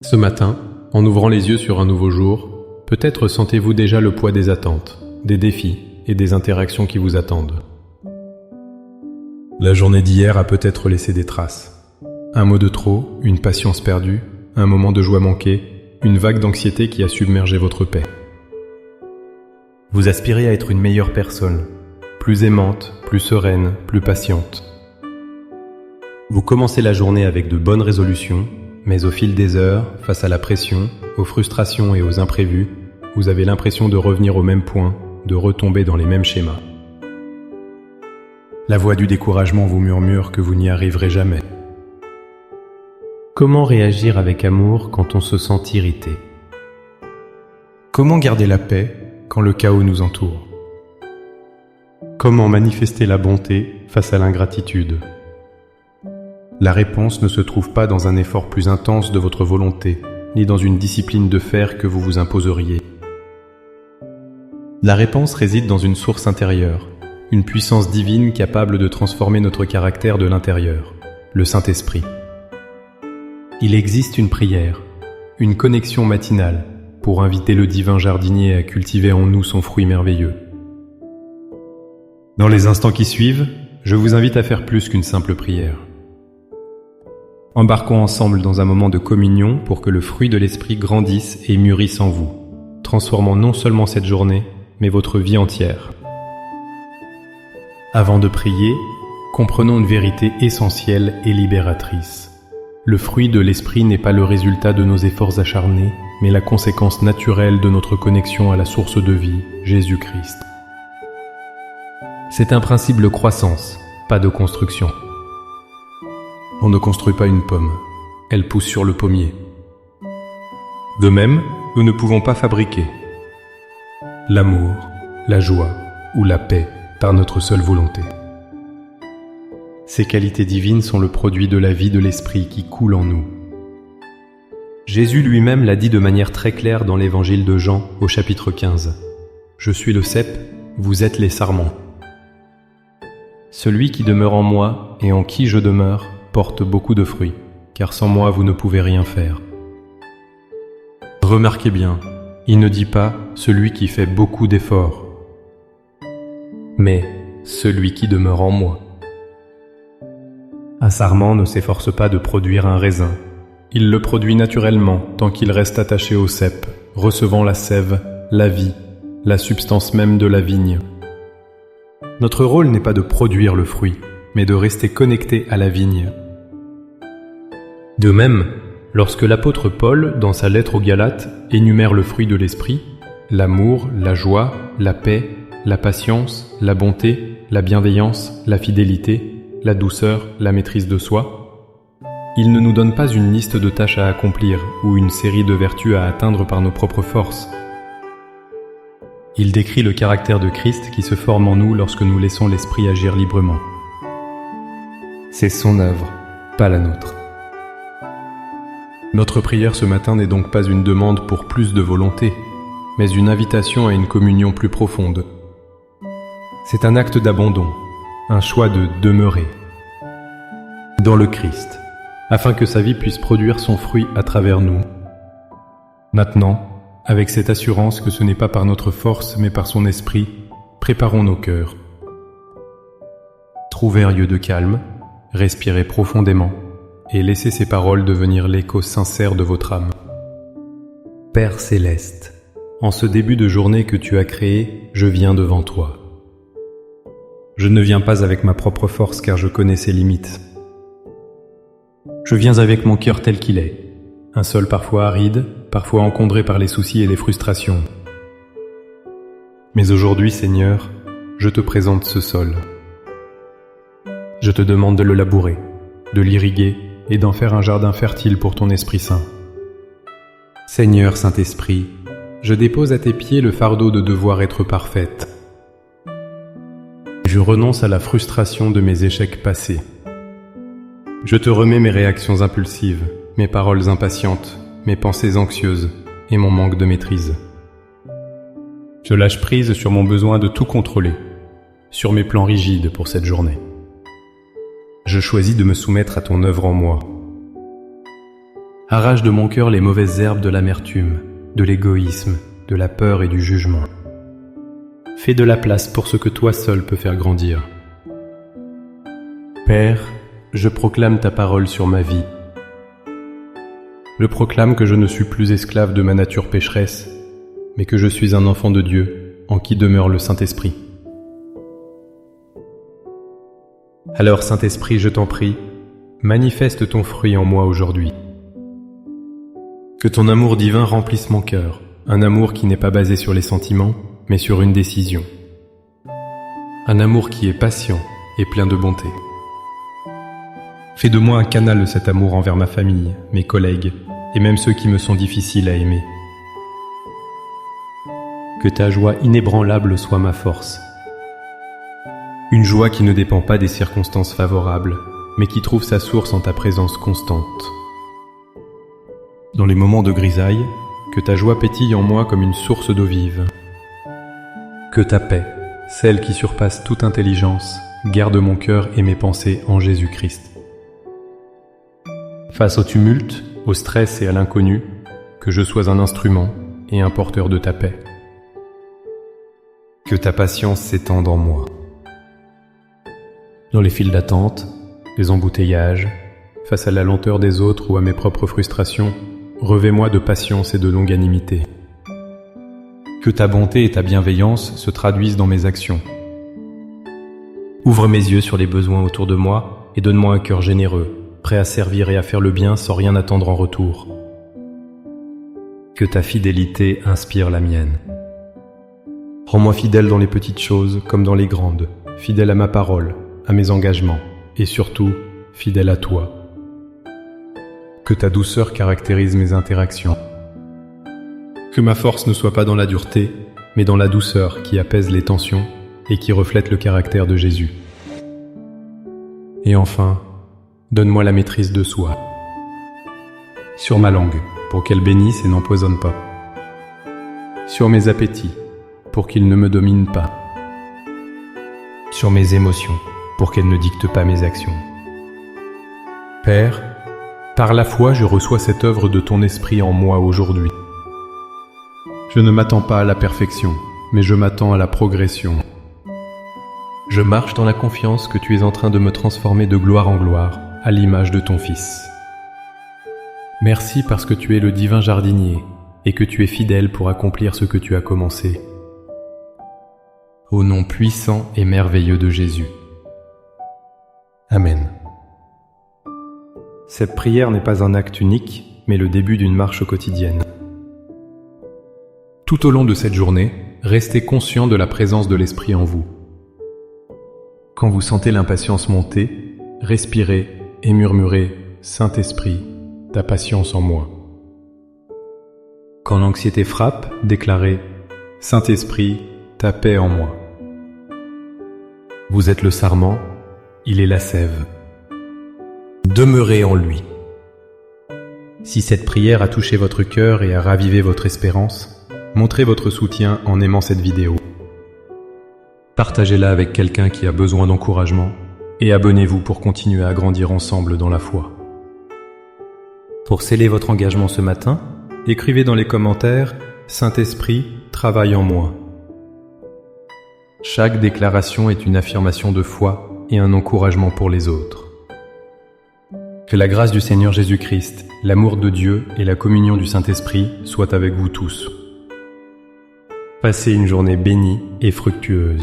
Ce matin, en ouvrant les yeux sur un nouveau jour, peut-être sentez-vous déjà le poids des attentes, des défis et des interactions qui vous attendent. La journée d'hier a peut-être laissé des traces. Un mot de trop, une patience perdue, un moment de joie manqué, une vague d'anxiété qui a submergé votre paix. Vous aspirez à être une meilleure personne, plus aimante, plus sereine, plus patiente. Vous commencez la journée avec de bonnes résolutions, mais au fil des heures, face à la pression, aux frustrations et aux imprévus, vous avez l'impression de revenir au même point, de retomber dans les mêmes schémas. La voix du découragement vous murmure que vous n'y arriverez jamais. Comment réagir avec amour quand on se sent irrité? Comment garder la paix quand le chaos nous entoure? Comment manifester la bonté face à l'ingratitude? La réponse ne se trouve pas dans un effort plus intense de votre volonté, ni dans une discipline de fer que vous vous imposeriez. La réponse réside dans une source intérieure, une puissance divine capable de transformer notre caractère de l'intérieur, le Saint-Esprit. Il existe une prière, une connexion matinale, pour inviter le divin jardinier à cultiver en nous son fruit merveilleux. Dans les instants qui suivent, je vous invite à faire plus qu'une simple prière. Embarquons ensemble dans un moment de communion pour que le fruit de l'Esprit grandisse et mûrisse en vous, transformant non seulement cette journée, mais votre vie entière. Avant de prier, comprenons une vérité essentielle et libératrice. Le fruit de l'Esprit n'est pas le résultat de nos efforts acharnés, mais la conséquence naturelle de notre connexion à la source de vie, Jésus-Christ. C'est un principe de croissance, pas de construction. On ne construit pas une pomme, elle pousse sur le pommier. De même, nous ne pouvons pas fabriquer l'amour, la joie ou la paix par notre seule volonté. Ces qualités divines sont le produit de la vie de l'Esprit qui coule en nous. Jésus lui-même l'a dit de manière très claire dans l'évangile de Jean au chapitre 15. « Je suis le cep, vous êtes les sarments. Celui qui demeure en moi et en qui je demeure porte beaucoup de fruits, car sans moi vous ne pouvez rien faire. » Remarquez bien, il ne dit pas « celui qui fait beaucoup d'efforts », mais « celui qui demeure en moi ». Un sarment ne s'efforce pas de produire un raisin. Il le produit naturellement tant qu'il reste attaché au cep, recevant la sève, la vie, la substance même de la vigne. Notre rôle n'est pas de produire le fruit, mais de rester connecté à la vigne. De même, lorsque l'apôtre Paul, dans sa lettre aux Galates, énumère le fruit de l'Esprit, l'amour, la joie, la paix, la patience, la bonté, la bienveillance, la fidélité, la douceur, la maîtrise de soi, il ne nous donne pas une liste de tâches à accomplir ou une série de vertus à atteindre par nos propres forces. Il décrit le caractère de Christ qui se forme en nous lorsque nous laissons l'Esprit agir librement. C'est son œuvre, pas la nôtre. Notre prière ce matin n'est donc pas une demande pour plus de volonté, mais une invitation à une communion plus profonde. C'est un acte d'abandon, un choix de demeurer dans le Christ, afin que sa vie puisse produire son fruit à travers nous. Maintenant, avec cette assurance que ce n'est pas par notre force mais par son esprit, préparons nos cœurs. Trouvez un lieu de calme, respirez profondément et laissez ces paroles devenir l'écho sincère de votre âme. Père céleste, en ce début de journée que tu as créé, je viens devant toi. Je ne viens pas avec ma propre force car je connais ses limites. Je viens avec mon cœur tel qu'il est, un sol parfois aride, parfois encombré par les soucis et les frustrations. Mais aujourd'hui, Seigneur, je te présente ce sol. Je te demande de le labourer, de l'irriguer et d'en faire un jardin fertile pour ton Esprit Saint. Seigneur Saint-Esprit, je dépose à tes pieds le fardeau de devoir être parfaite. Je renonce à la frustration de mes échecs passés. Je te remets mes réactions impulsives, mes paroles impatientes, mes pensées anxieuses et mon manque de maîtrise. Je lâche prise sur mon besoin de tout contrôler, sur mes plans rigides pour cette journée. Je choisis de me soumettre à ton œuvre en moi. Arrache de mon cœur les mauvaises herbes de l'amertume, de l'égoïsme, de la peur et du jugement. Fais de la place pour ce que toi seul peux faire grandir. Père, je proclame ta parole sur ma vie. Je proclame que je ne suis plus esclave de ma nature pécheresse, mais que je suis un enfant de Dieu, en qui demeure le Saint-Esprit. Alors, Saint-Esprit, je t'en prie, manifeste ton fruit en moi aujourd'hui. Que ton amour divin remplisse mon cœur, un amour qui n'est pas basé sur les sentiments, mais sur une décision. Un amour qui est patient et plein de bonté. Fais de moi un canal de cet amour envers ma famille, mes collègues, et même ceux qui me sont difficiles à aimer. Que ta joie inébranlable soit ma force. Une joie qui ne dépend pas des circonstances favorables, mais qui trouve sa source en ta présence constante. Dans les moments de grisaille, que ta joie pétille en moi comme une source d'eau vive. Que ta paix, celle qui surpasse toute intelligence, garde mon cœur et mes pensées en Jésus-Christ. Face au tumulte, au stress et à l'inconnu, que je sois un instrument et un porteur de ta paix. Que ta patience s'étende en moi. Dans les files d'attente, les embouteillages, face à la lenteur des autres ou à mes propres frustrations, revêt-moi de patience et de longanimité. Que ta bonté et ta bienveillance se traduisent dans mes actions. Ouvre mes yeux sur les besoins autour de moi et donne-moi un cœur généreux, prêt à servir et à faire le bien sans rien attendre en retour. Que ta fidélité inspire la mienne. Rends-moi fidèle dans les petites choses comme dans les grandes, fidèle à ma parole, à mes engagements, et surtout, fidèle à toi. Que ta douceur caractérise mes interactions. Que ma force ne soit pas dans la dureté, mais dans la douceur qui apaise les tensions et qui reflète le caractère de Jésus. Et enfin, donne-moi la maîtrise de soi. Sur ma langue, pour qu'elle bénisse et n'empoisonne pas. Sur mes appétits, pour qu'ils ne me dominent pas. Sur mes émotions, pour qu'elles ne dictent pas mes actions. Père, par la foi, je reçois cette œuvre de ton esprit en moi aujourd'hui. Je ne m'attends pas à la perfection, mais je m'attends à la progression. Je marche dans la confiance que tu es en train de me transformer de gloire en gloire, à l'image de ton Fils. Merci parce que tu es le divin jardinier et que tu es fidèle pour accomplir ce que tu as commencé. Au nom puissant et merveilleux de Jésus. Amen. Cette prière n'est pas un acte unique, mais le début d'une marche quotidienne. Tout au long de cette journée, restez conscient de la présence de l'Esprit en vous. Quand vous sentez l'impatience monter, respirez et murmurez « Saint-Esprit, ta patience en moi ». Quand l'anxiété frappe, déclarez « Saint-Esprit, ta paix en moi ». Vous êtes le sarment, il est la sève. Demeurez en lui. Si cette prière a touché votre cœur et a ravivé votre espérance, montrez votre soutien en aimant cette vidéo. Partagez-la avec quelqu'un qui a besoin d'encouragement et abonnez-vous pour continuer à grandir ensemble dans la foi. Pour sceller votre engagement ce matin, écrivez dans les commentaires « Saint-Esprit, travaille en moi ». Chaque déclaration est une affirmation de foi et un encouragement pour les autres. Que la grâce du Seigneur Jésus-Christ, l'amour de Dieu et la communion du Saint-Esprit soient avec vous tous. Passez une journée bénie et fructueuse.